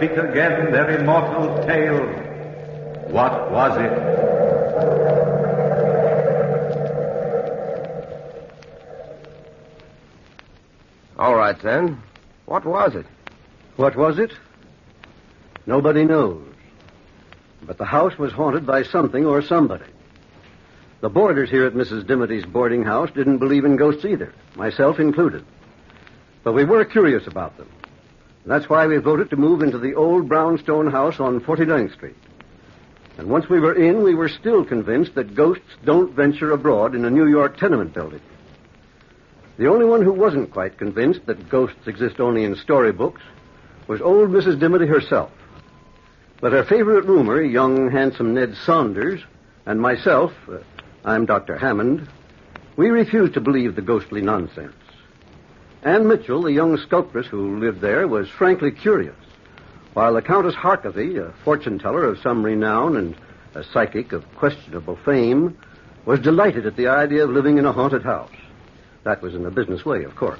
speak again their immortal tale. What was it? All right, then. What was it? What was it? Nobody knows. But the house was haunted by something or somebody. The boarders here at Mrs. Dimity's boarding house didn't believe in ghosts either, myself included. But we were curious about them. That's why we voted to move into the old brownstone house on 49th Street. And once we were in, we were still convinced that ghosts don't venture abroad in a New York tenement building. The only one who wasn't quite convinced that ghosts exist only in storybooks was old Mrs. Dimity herself. But her favorite roomer, young, handsome Ned Saunders, and myself, I'm Dr. Hammond, we refused to believe the ghostly nonsense. Anne Mitchell, the young sculptress who lived there, was frankly curious, while the Countess Harkavy, a fortune-teller of some renown and a psychic of questionable fame, was delighted at the idea of living in a haunted house. That was in a business way, of course.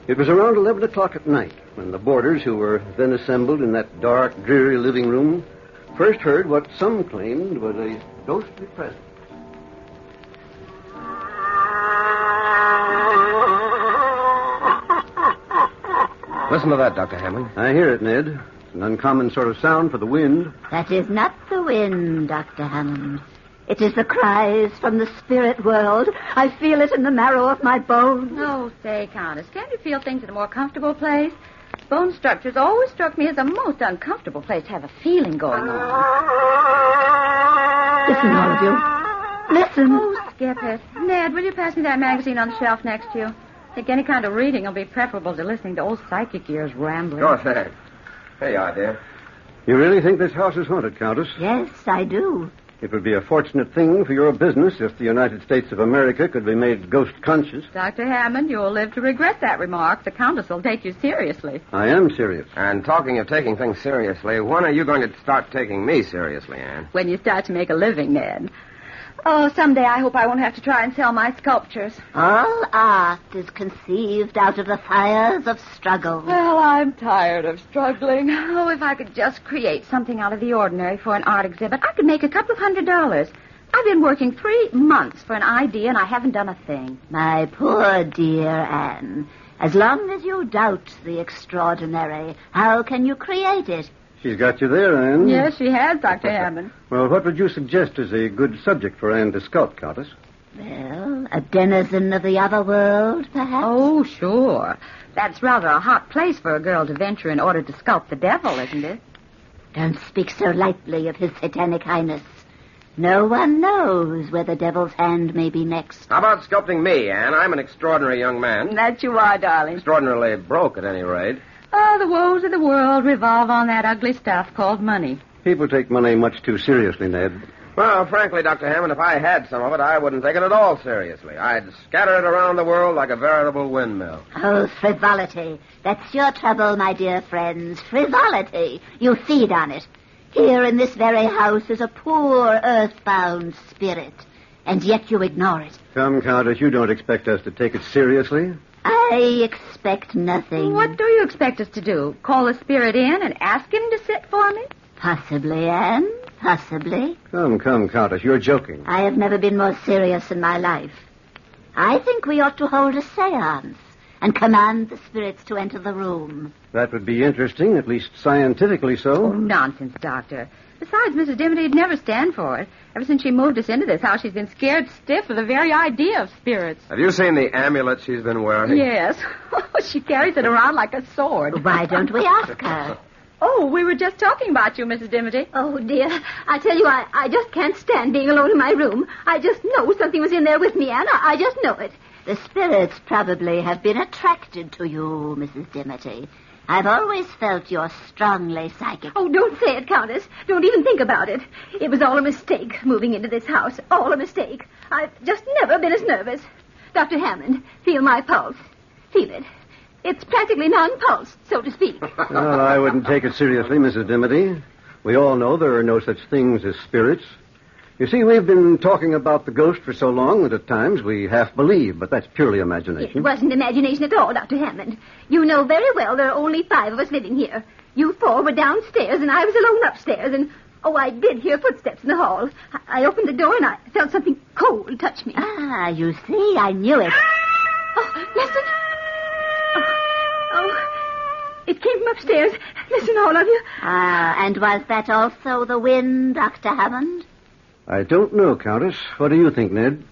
It was around 11 o'clock at night when the boarders, who were then assembled in that dark, dreary living room, first heard what some claimed was a ghostly presence. Listen to that, Dr. Hammond. I hear it, Ned. It's an uncommon sort of sound for the wind. That is not the wind, Dr. Hammond. It is the cries from the spirit world. I feel it in the marrow of my bones. Oh, say, Countess, can't you feel things in a more comfortable place? Bone structures always struck me as a most uncomfortable place to have a feeling going on. Listen, all of you. Listen. Oh, skip it. Ned, will you pass me that magazine on the shelf next to you? I think any kind of reading will be preferable to listening to old psychic ears rambling. Sure thing. Here you are, dear. You really think this house is haunted, Countess? Yes, I do. It would be a fortunate thing for your business if the United States of America could be made ghost-conscious. Dr. Hammond, you'll live to regret that remark. The Countess will take you seriously. I am serious. And talking of taking things seriously, when are you going to start taking me seriously, Anne? When you start to make a living, Ned. Oh, someday I hope I won't have to try and sell my sculptures. All art is conceived out of the fires of struggle. Well, I'm tired of struggling. Oh, if I could just create something out of the ordinary for an art exhibit, I could make a couple of $100. I've been working 3 months for an idea, and I haven't done a thing. My poor dear Anne, as long as you doubt the extraordinary, how can you create it? She's got you there, Anne. Yes, she has, Dr. Hammond. Well, what would you suggest is a good subject for Anne to sculpt, Countess? Well, a denizen of the other world, perhaps? Oh, sure. That's rather a hot place for a girl to venture in order to sculpt the devil, isn't it? Don't speak so lightly of his satanic highness. No one knows where the devil's hand may be next. How about sculpting me, Anne? I'm an extraordinary young man. That you are, darling. Extraordinarily broke, at any rate. Oh, the woes of the world revolve on that ugly stuff called money. People take money much too seriously, Ned. Well, frankly, Dr. Hammond, if I had some of it, I wouldn't take it at all seriously. I'd scatter it around the world like a veritable windmill. Oh, frivolity. That's your trouble, my dear friends. Frivolity. You feed on it. Here in this very house is a poor, earthbound spirit, and yet you ignore it. Come, Countess, you don't expect us to take it seriously? I expect nothing. What do you expect us to do? Call the spirit in and ask him to sit for me? Possibly, Anne. Possibly. Come, Countess, you're joking. I have never been more serious in my life. I think we ought to hold a seance and command the spirits to enter the room. That would be interesting, at least scientifically so. Oh, nonsense, Doctor. Besides, Mrs. Dimity'd never stand for it. Ever since she moved us into this house, she's been scared stiff of the very idea of spirits. Have you seen the amulet she's been wearing? Yes. She carries it around like a sword. Why don't we ask her? Oh, we were just talking about you, Mrs. Dimity. Oh, dear. I tell you, I just can't stand being alone in my room. I just know something was in there with me, Anne. I just know it. The spirits probably have been attracted to you, Mrs. Dimity. I've always felt you're strongly psychic. Oh, don't say it, Countess. Don't even think about it. It was all a mistake, moving into this house. All a mistake. I've just never been as nervous. Dr. Hammond, feel my pulse. Feel it. It's practically non-pulse, so to speak. Well, I wouldn't take it seriously, Mrs. Dimity. We all know there are no such things as spirits. You see, we've been talking about the ghost for so long that at times we half believe, but that's purely imagination. It wasn't imagination at all, Dr. Hammond. You know very well there are only 5 of us living here. You four were downstairs, and I was alone upstairs, and... Oh, I did hear footsteps in the hall. I opened the door, and I felt something cold touch me. Ah, you see, I knew it. Oh, listen. Oh, it came from upstairs. Listen, all of you. Ah, and was that also the wind, Dr. Hammond? I don't know, Countess. What do you think, Ned?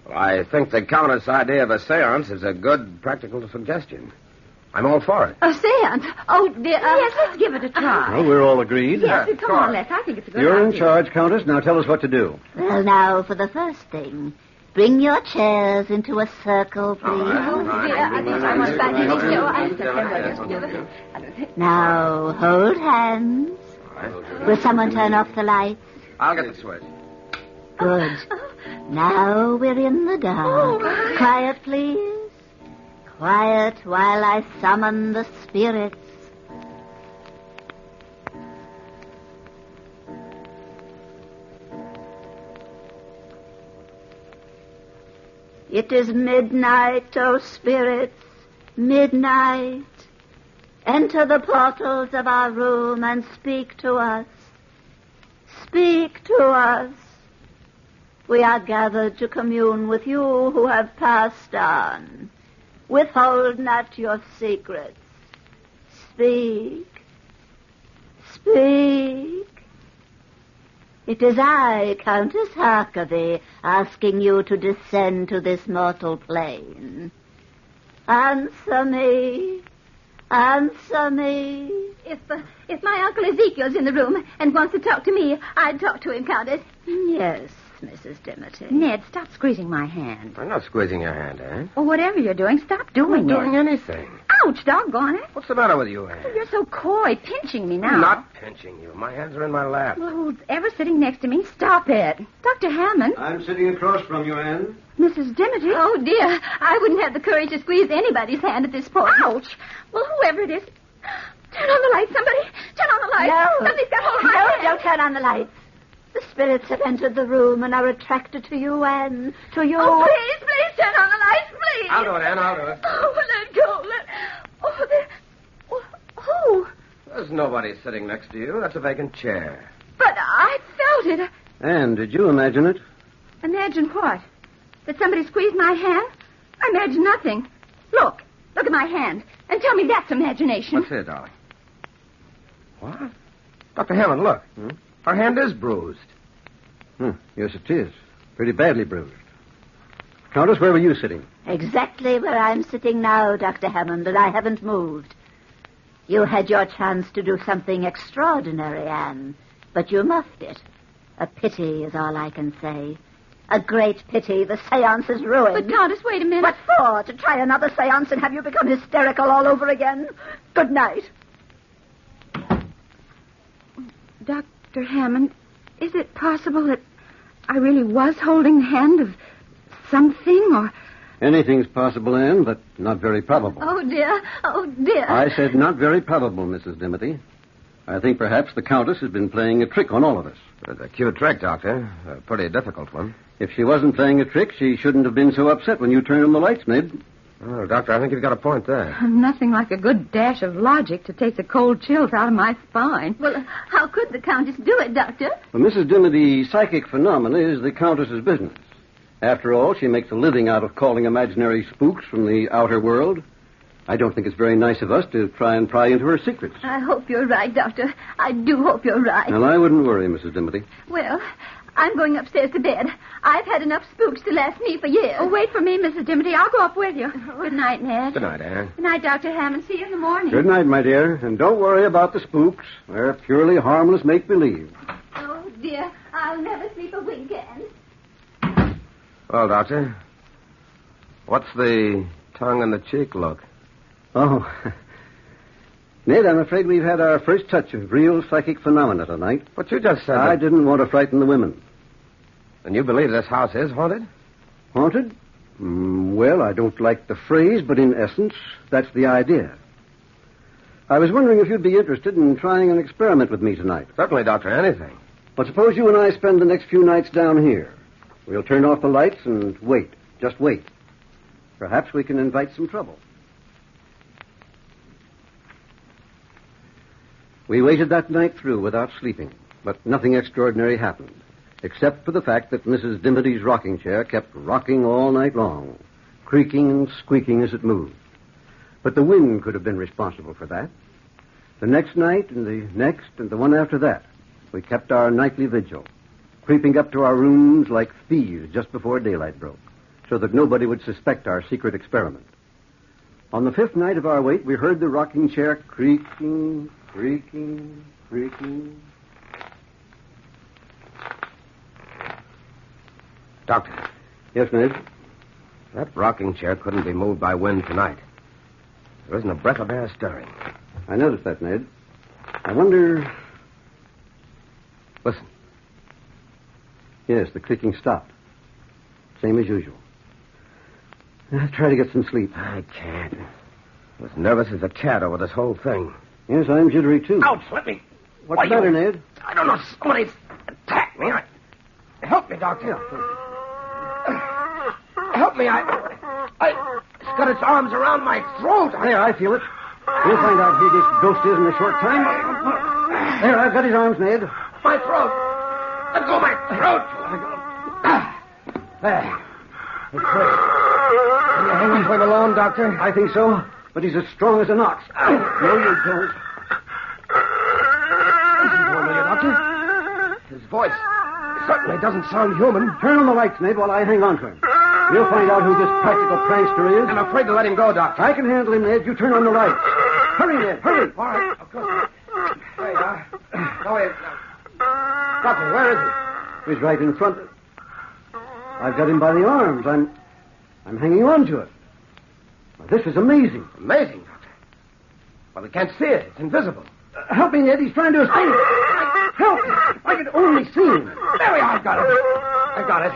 Well, I think the Countess' idea of a seance is a good practical suggestion. I'm all for it. A seance? Oh, dear. Yes, let's give it a try. Well, we're all agreed. Yes, come on, Les. I think it's a good You're idea. in charge, Countess. Now tell us what to do. Well, now, for the first thing, bring your chairs into a circle, please. Now, hold hands. Will someone turn off the lights? I'll get the switch. Good. Now we're in the dark. Quiet, please. Quiet while I summon the spirits. It is midnight, O spirits, midnight. Enter the portals of our room and speak to us. Speak to us. We are gathered to commune with you who have passed on. Withhold not your secrets. Speak. Speak. It is I, Countess Harkavy, asking you to descend to this mortal plane. Answer me. Answer me. If my Uncle Ezekiel's in the room and wants to talk to me, I'd talk to him, Countess. Yes, Mrs. Dimity. Ned, stop squeezing my hand. I'm not squeezing your hand, Anne. Or whatever you're doing, stop doing I'm not it. doing anything. Ouch, doggone it. What's the matter with you, Anne? You're so coy, pinching me now. I'm not pinching you. My hands are in my lap. Well, who's ever sitting next to me? Stop it. Dr. Hammond. I'm sitting across from you, Anne. Mrs. Dimity. Oh, dear. I wouldn't have the courage to squeeze anybody's hand at this point. Ouch. Well, whoever it is, turn on the light, somebody. Turn on the light. No. Somebody's got hold of my hand. Don't turn on the lights. The spirits have entered the room and are attracted to you, Anne. To you. Oh, please turn on the lights, please. I'll do it, Anne. I'll do it. Oh, let go. Oh, there. Who? There's nobody sitting next to you. That's a vacant chair. But I felt it. Anne, did you imagine it? Imagine what? That somebody squeezed my hand? I imagine nothing. Look at my hand. And tell me that's imagination. What's here, darling? What? Dr. Hammond, look. Her hand is bruised. Yes, it is. Pretty badly bruised. Countess, where were you sitting? Exactly where I'm sitting now, Dr. Hammond, and I haven't moved. You had your chance to do something extraordinary, Anne, but you muffed it. A pity is all I can say. A great pity. The seance is ruined. But, Countess, wait a minute. What for? To try another seance and have you become hysterical all over again? Good night. Dr. Hammond, is it possible that I really was holding the hand of something, or... Anything's possible, Anne, but not very probable. Oh, dear. Oh, dear. I said not very probable, Mrs. Dimity. I think perhaps the Countess has been playing a trick on all of us. It's a cute trick, Doctor. A pretty difficult one. If she wasn't playing a trick, she shouldn't have been so upset when you turned on the lights, Ned. Oh, Doctor, I think you've got a point there. Nothing like a good dash of logic to take the cold chills out of my spine. Well, how could the Countess do it, Doctor? Well, Mrs. Dimity, psychic phenomena is the Countess's business. After all, she makes a living out of calling imaginary spooks from the outer world. I don't think it's very nice of us to try and pry into her secrets. I hope you're right, Doctor. I do hope you're right. Well, I wouldn't worry, Mrs. Dimity. Well, I'm going upstairs to bed. I've had enough spooks to last me for years. Oh, wait for me, Mrs. Dimity. I'll go up with you. Good night, Ned. Good night, Anne. Good night, Dr. Hammond. See you in the morning. Good night, my dear. And don't worry about the spooks. They're purely harmless make-believe. Oh, dear. I'll never sleep a wink, Anne. Well, Doctor, what's the tongue-in-the-cheek look? Oh. Ned, I'm afraid we've had our first touch of real psychic phenomena tonight. But you just said I didn't want to frighten the women. And you believe this house is haunted? Haunted? Well, I don't like the phrase, but in essence, that's the idea. I was wondering if you'd be interested in trying an experiment with me tonight. Certainly, Doctor, anything. But suppose you and I spend the next few nights down here. We'll turn off the lights and wait. Just wait. Perhaps we can invite some trouble. We waited that night through without sleeping, but nothing extraordinary happened, except for the fact that Mrs. Dimity's rocking chair kept rocking all night long, creaking and squeaking as it moved. But the wind could have been responsible for that. The next night and the next and the one after that, we kept our nightly vigil, creeping up to our rooms like thieves just before daylight broke, so that nobody would suspect our secret experiment. On the 5th night of our wait, we heard the rocking chair creaking, creaking, creaking. Doctor. Yes, Ned? That rocking chair couldn't be moved by wind tonight. There isn't a breath of air stirring. I noticed that, Ned. I wonder... Listen. Yes, the clicking stopped. Same as usual. I'll try to get some sleep. I can't. I'm as nervous as a cat over this whole thing. Yes, I'm jittery, too. Ouch, let me... What's the matter, Ned? I don't know. Somebody's attacked me. Help me, Doctor. Help me. It's got its arms around my throat. There, I feel it. We'll find out who this ghost is in a short time. There, I've got his arms, Ned. My throat. Let go of my throat. There. It's clear. Can you hang on to him alone, Doctor? I think so, but he's as strong as an ox. No, you don't. Listen to him, will you, Doctor? His voice certainly doesn't sound human. Turn on the lights, Ned, while I hang on to him. We'll find out who this practical prankster is. I'm afraid to let him go, Doctor. I can handle him, Ned. You turn on the lights. Hurry, Ned, hurry. All right, of course. There you are. Go ahead. Doctor, where is he? He's right in front. I've got him by the arms. I'm hanging on to it. Well, this is amazing. Amazing, Doctor. Well, we can't see it. It's invisible. Help me, Ned. He's trying to escape. Help! If I could only see him. There we are. I got it. I got it.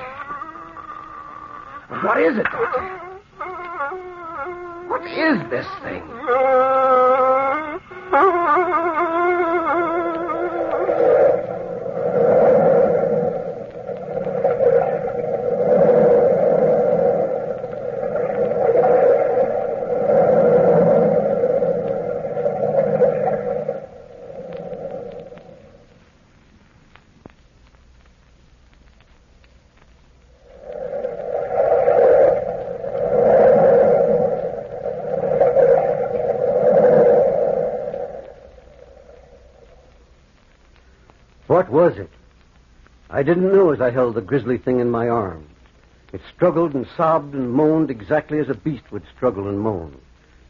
What is it, Doctor? What is this thing? What was it? I didn't know as I held the grisly thing in my arms. It struggled and sobbed and moaned exactly as a beast would struggle and moan.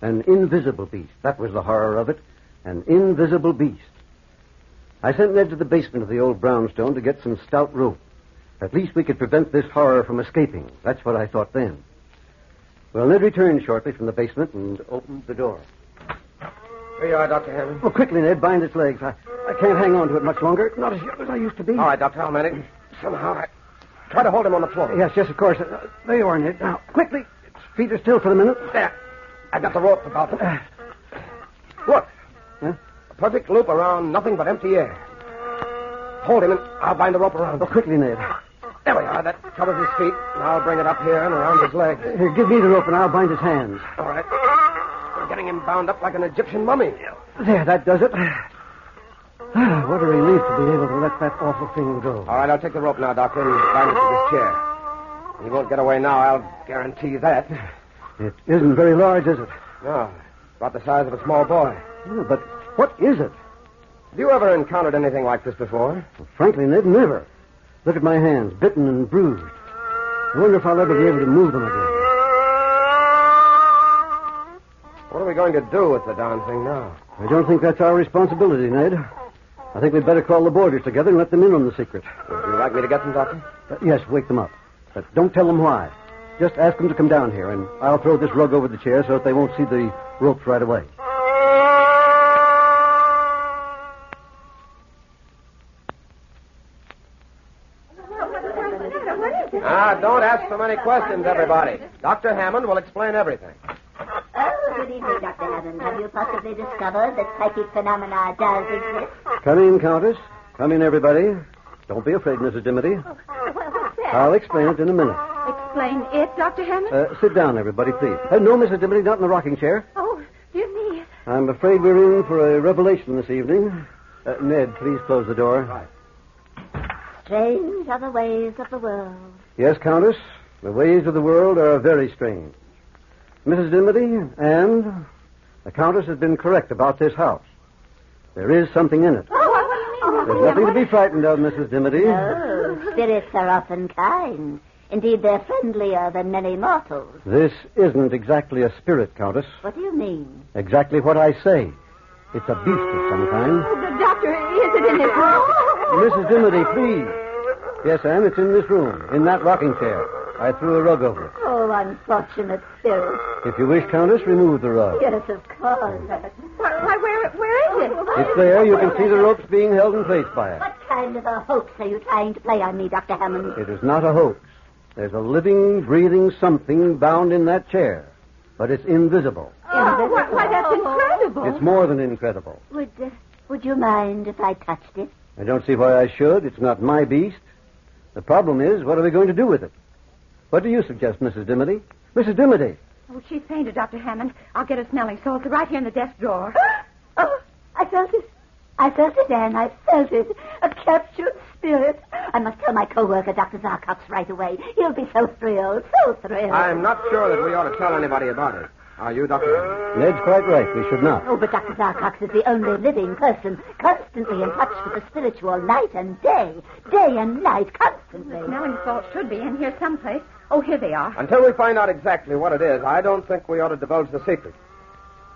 An invisible beast. That was the horror of it. An invisible beast. I sent Ned to the basement of the old brownstone to get some stout rope. At least we could prevent this horror from escaping. That's what I thought then. Well, Ned returned shortly from the basement and opened the door. Here you are, Dr. Hammond. Oh, quickly, Ned. Bind its legs. I can't hang on to it much longer. Not as young as I used to be. All right, Doctor, I'll manage. Somehow I try to hold him on the floor. Yes, of course. There you are, Ned. Now, quickly. Its feet are still for the minute. There. I got the rope about them. Look. Huh? A perfect loop around nothing but empty air. Hold him and I'll bind the rope around Oh, him. quickly, Ned. There we are. That covers his feet. And I'll bring it up here and around his legs. Here, give me the rope and I'll bind his hands. All right. We're getting him bound up like an Egyptian mummy. There, that does it. What a relief to be able to let that awful thing go. All right, I'll take the rope now, Doctor, and bind it to this chair. He won't get away now, I'll guarantee that. It isn't very large, is it? No, about the size of a small boy. Yeah, but what is it? Have you ever encountered anything like this before? Well, frankly, Ned, never. Look at my hands, bitten and bruised. I wonder if I'll ever be able to move them again. What are we going to do with the darn thing now? I don't think that's our responsibility, Ned. I think we'd better call the boarders together and let them in on the secret. Would you like me to get them, Doctor? Yes, wake them up. But don't tell them why. Just ask them to come down here, and I'll throw this rug over the chair so that they won't see the ropes right away. Don't ask so many questions, everybody. Dr. Hammond will explain everything. Oh, good evening, Dr. Hammond. Have you possibly discovered that psychic phenomena does exist? Come in, Countess. Come in, everybody. Don't be afraid, Mrs. Dimity. What's that? I'll explain it in a minute. Explain it, Dr. Hammond? Sit down, everybody, please. No, Mrs. Dimity, not in the rocking chair. Oh, dear me. I'm afraid we're in for a revelation this evening. Ned, please close the door. Right. Strange are the ways of the world. Yes, Countess. The ways of the world are very strange. Mrs. Dimity, and the Countess has been correct about this house. There is something in it. Oh, what do you mean? There's nothing to be frightened of, Mrs. Dimity. Oh, spirits are often kind. Indeed, they're friendlier than many mortals. This isn't exactly a spirit, Countess. What do you mean? Exactly what I say. It's a beast of some kind. Oh, the doctor, is it in this room? Mrs. Dimity, please. Yes, Anne, it's in this room, in that rocking chair. I threw a rug over it. Oh, unfortunate spirit. If you wish, Countess, remove the rug. Yes, of course. Why, where is it? It's there. You can see the ropes being held in place by it. What kind of a hoax are you trying to play on me, Dr. Hammond? It is not a hoax. There's a living, breathing something bound in that chair. But it's invisible. Oh, why, that's incredible. It's more than incredible. Would you mind if I touched it? I don't see why I should. It's not my beast. The problem is, what are we going to do with it? What do you suggest, Mrs. Dimity? Mrs. Dimity! Oh, she's fainted, Dr. Hammond. I'll get a smelling salts right here in the desk drawer. Oh, I felt it. I felt it, Anne. I felt it. A captured spirit. I must tell my co-worker, Dr. Zarkox, right away. He'll be so thrilled, so thrilled. I'm not sure that we ought to tell anybody about it. Are you, Dr. Hammond? Ned's quite right. We should not. Oh, but Dr. Zarkox is the only living person constantly in touch with the spiritual night and day. Day and night, constantly. Smelling salts should be in here someplace. Oh, here they are. Until we find out exactly what it is, I don't think we ought to divulge the secret.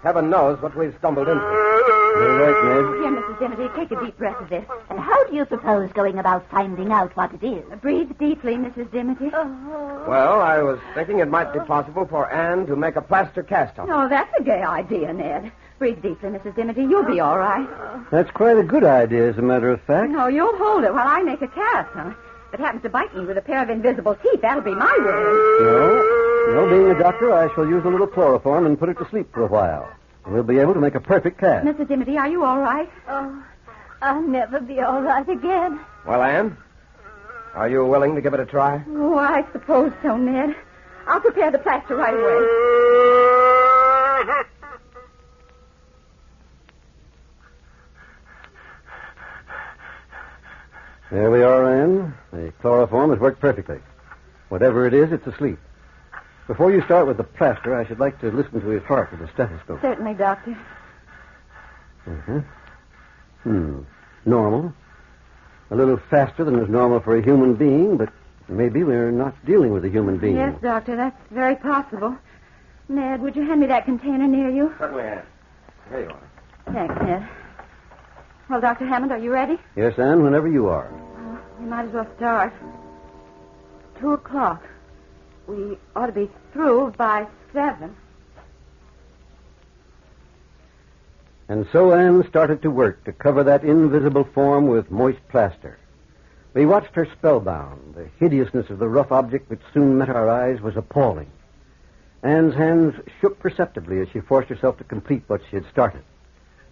Heaven knows what we've stumbled into. You're right, Ned. Here, Mrs. Dimity, take a deep breath of this. And how do you propose going about finding out what it is? Breathe deeply, Mrs. Dimity. Well, I was thinking it might be possible for Anne to make a plaster cast of it. Oh, that's a gay idea, Ned. Breathe deeply, Mrs. Dimity. You'll be all right. That's quite a good idea, as a matter of fact. No, you'll hold it while I make a cast, huh? If it happens to bite me with a pair of invisible teeth, that'll be my ruin. No, being a doctor, I shall use a little chloroform and put it to sleep for a while. And we'll be able to make a perfect cast. Mrs. Dimity, are you all right? Oh, I'll never be all right again. Well, Anne, are you willing to give it a try? Oh, I suppose so, Ned. I'll prepare the plaster right away. There we are, Anne. The chloroform has worked perfectly. Whatever it is, it's asleep. Before you start with the plaster, I should like to listen to his heart with a stethoscope. Certainly, Doctor. Normal. A little faster than is normal for a human being, but maybe we're not dealing with a human being. Yes, Doctor, that's very possible. Ned, would you hand me that container near you? Certainly, Anne. Here you are. Thanks, Ned. Well, Dr. Hammond, are you ready? Yes, Anne, whenever you are. We might as well start. 2:00. We ought to be through by 7. And so Anne started to work to cover that invisible form with moist plaster. We watched her spellbound. The hideousness of the rough object which soon met our eyes was appalling. Anne's hands shook perceptibly as she forced herself to complete what she had started.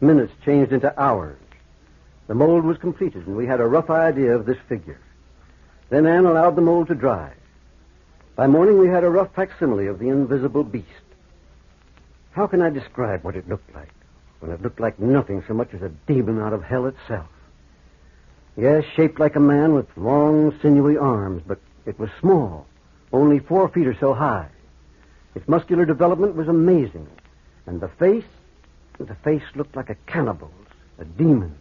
Minutes changed into hours. The mold was completed, and we had a rough idea of this figure. Then Anne allowed the mold to dry. By morning, we had a rough facsimile of the invisible beast. How can I describe what it looked like, when it looked like nothing so much as a demon out of hell itself? Yes, shaped like a man with long, sinewy arms, but it was small, only 4 feet or so high. Its muscular development was amazing, and the face looked like a cannibal's, a demon.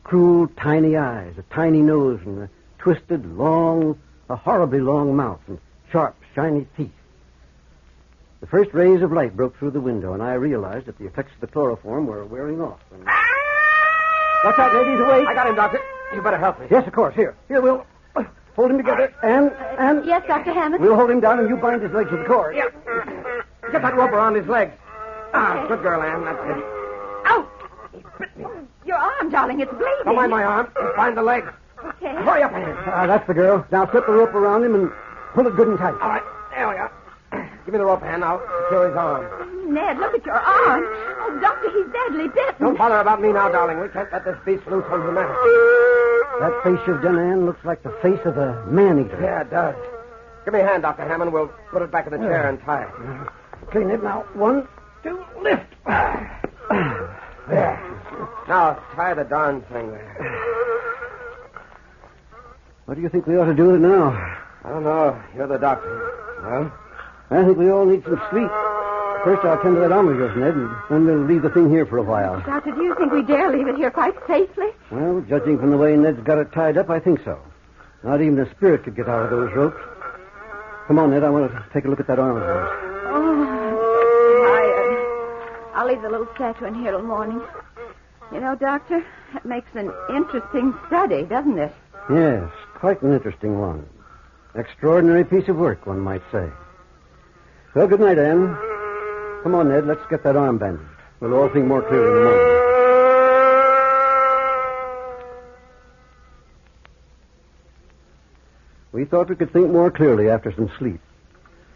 Cruel, tiny eyes, a tiny nose, and a twisted, a horribly long mouth, and sharp, shiny teeth. The first rays of light broke through the window, and I realized that the effects of the chloroform were wearing off. Watch out, ladies, away. I got him, Doctor. You better help me. Yes, of course. Here, we'll hold him together. And Yes, Dr. Hammond? we'll hold him down, and you bind his legs with the cord. Yeah. Get that rope around his legs. Good girl, Anne. That's it. Ow! Your arm, darling, it's bleeding. Don't mind my arm. Just find the legs. Okay. Hurry up, Anne. That's the girl. Now slip the rope around him and pull it good and tight. All right. There we are. Give me the rope, Anne. I'll secure his arm. Ned, look at your arm. Oh, Doctor, he's badly bitten. Don't bother about me now, darling. We can't let this beast loose on the matter. That face you've done, Anne, looks like the face of a man-eater. Yeah, it does. Give me a hand, Dr. Hammond. We'll put it back in the chair and tie it. Clean it now. 1, 2, lift. There. Now, tie the darn thing there. What do you think we ought to do with it now? I don't know. You're the doctor. Well? I think we all need some sleep. First, I'll tend to that arm of yours, Ned, and then we'll leave the thing here for a while. Doctor, do you think we dare leave it here quite safely? Well, judging from the way Ned's got it tied up, I think so. Not even a spirit could get out of those ropes. Come on, Ned. I want to take a look at that arm of yours. Oh, I'm tired. I'll leave the little statue in here till morning. You know, Doctor, that makes an interesting study, doesn't it? Yes, quite an interesting one. Extraordinary piece of work, one might say. Well, good night, Anne. Come on, Ned. Let's get that arm bandaged. We'll all think more clearly in the morning. We thought we could think more clearly after some sleep.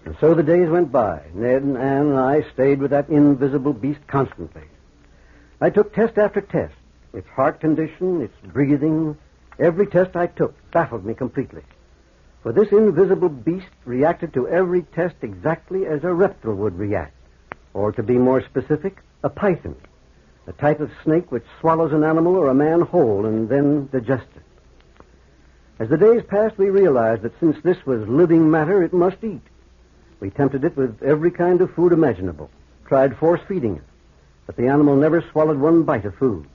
And so the days went by. Ned and Anne and I stayed with that invisible beast constantly. I took test after test. Its heart condition, its breathing, every test I took baffled me completely. For this invisible beast reacted to every test exactly as a reptile would react. Or, to be more specific, a python, a type of snake which swallows an animal or a man whole and then digests it. As the days passed, we realized that since this was living matter, it must eat. We tempted it with every kind of food imaginable, tried force-feeding it, but the animal never swallowed one bite of food.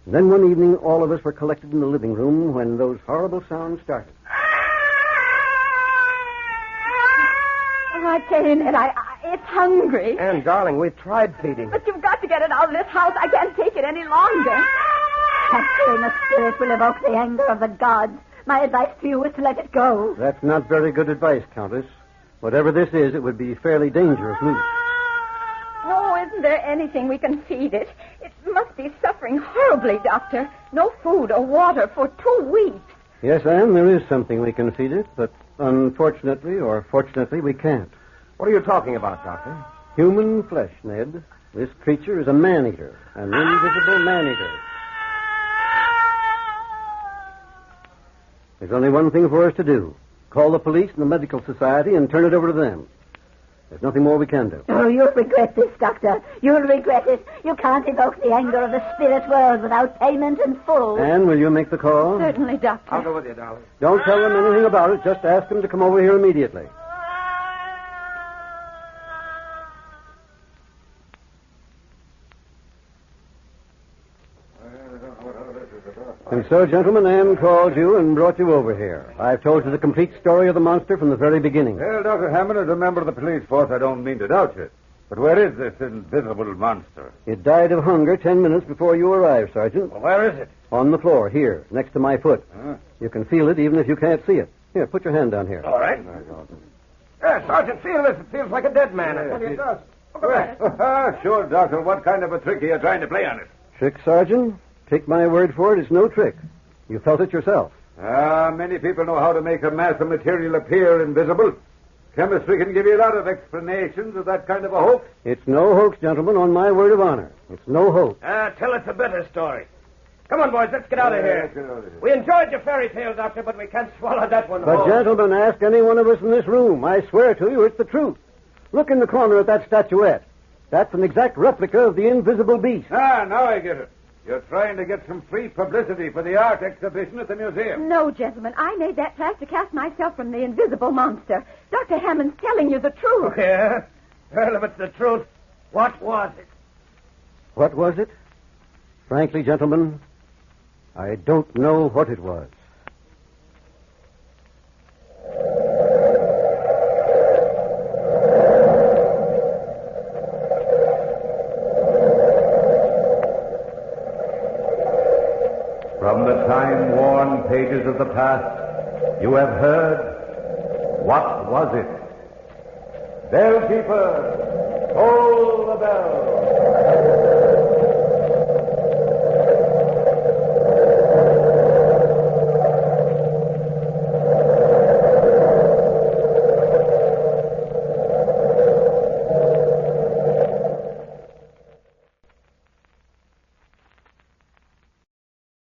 And then one evening, all of us were collected in the living room when those horrible sounds started. Oh, I tell you, Ned, it's hungry. Anne, darling, we've tried feeding. But you've got to get it out of this house. I can't take it any longer. Capturing a spirit will evoke the anger of the gods. My advice to you is to let it go. That's not very good advice, Countess. Whatever this is, it would be fairly dangerous news. Oh, isn't there anything we can feed it? It must be suffering horribly, Doctor. No food or water for 2 weeks. Yes, Anne, there is something we can feed it, but unfortunately or fortunately, we can't. What are you talking about, Doctor? Human flesh, Ned. This creature is a man-eater, an invisible man-eater. There's only one thing for us to do. Call the police and the medical society and turn it over to them. There's nothing more we can do. Oh, you'll regret this, Doctor. You'll regret it. You can't evoke the anger of the spirit world without payment in full. Anne, will you make the call? Certainly, Doctor. I'll go with you, darling. Don't tell them anything about it. Just ask them to come over here immediately. And so, gentlemen, Anne called you and brought you over here. I've told you the complete story of the monster from the very beginning. Well, Dr. Hammond, as a member of the police force, I don't mean to doubt you. But where is this invisible monster? It died of hunger 10 minutes before you arrived, Sergeant. Well, where is it? On the floor, here, next to my foot. You can feel it even if you can't see it. Here, put your hand down here. All right. Sergeant, feel this. It feels like a dead man. It does. Sure, Doctor. What kind of a trick are you trying to play on it? Trick, Sergeant? Take my word for it, it's no trick. You felt it yourself. Many people know how to make a mass of material appear invisible. Chemistry can give you a lot of explanations of that kind of a hoax. It's no hoax, gentlemen, on my word of honor. It's no hoax. Tell us a better story. Come on, boys, let's get out of here. We enjoyed your fairy tale, Doctor, but we can't swallow that one But, whole. gentlemen, ask any one of us in this room. I swear to you, it's the truth. Look in the corner at that statuette. That's an exact replica of the invisible beast. Now I get it. You're trying to get some free publicity for the art exhibition at the museum. No, gentlemen. I made that plaster cast myself from the invisible monster. Dr. Hammond's telling you the truth. Oh, yeah? Well, if it's the truth, what was it? What was it? Frankly, gentlemen, I don't know what it was. From the time-worn pages of the past, you have heard, what was it? Bellkeeper, toll the bell.